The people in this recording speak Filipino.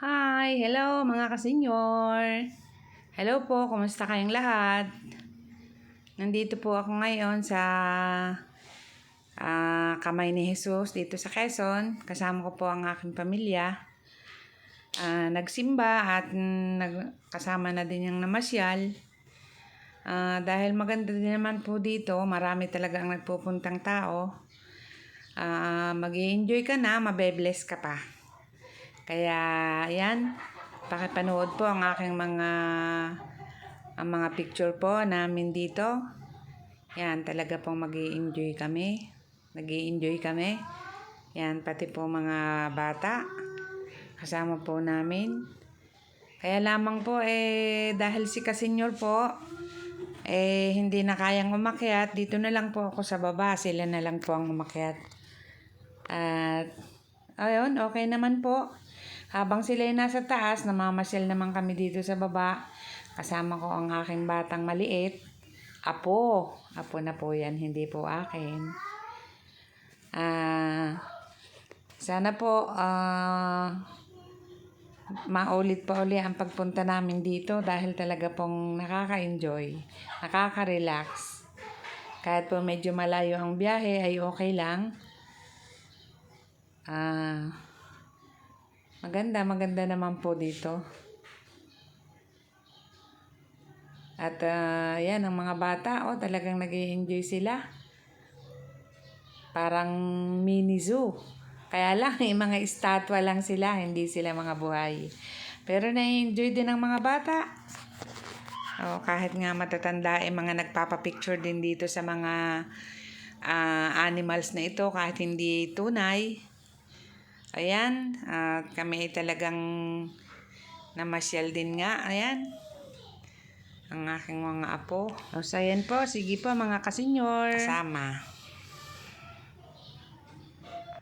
Hi! Hello mga kasenyor! Hello po, kumusta kayong lahat? Nandito po ako ngayon sa Kamay ni Jesus dito sa Quezon. Kasama ko po ang aking pamilya. Nagsimba at kasama na din yung namasyal. Dahil maganda din naman po dito, marami talaga ang nagpupuntang tao. Mag-i-enjoy ka na, mabe-bless ka pa. Kaya, ayan, pakipanood po ang aking mga picture po namin dito. Yan, talaga pong mag-i-enjoy kami. Nag-i-enjoy kami. Yan, pati po mga bata. Kasama po namin. Kaya lamang po, dahil si Kasenyor po, hindi na kayang umakyat, dito na lang po ako sa baba. Sila na lang po ang umakyat. At, ayun, okay naman po. Habang sila ay nasa taas, namamasyal naman kami dito sa baba. Kasama ko ang aking batang maliit. Apo na po yan, hindi po akin. Sana po maulit pa uli ang pagpunta namin dito dahil talaga pong nakaka-enjoy, nakaka-relax. Kahit po medyo malayo ang biyahe ay okay lang. Maganda naman po dito. At yan, ang mga bata, talagang nag-i-enjoy sila. Parang mini zoo. Kaya lang, yung mga estatwa lang sila, hindi sila mga buhay. Pero na-enjoy din ang mga bata. Kahit nga matatanda, mga nagpapapicture din dito sa mga animals na ito, kahit hindi tunay. Ayan, kami ay talagang namasyal din nga. Ayan, ang aking mga apo. So, ayan po. Sige po mga kasenyor. Kasama.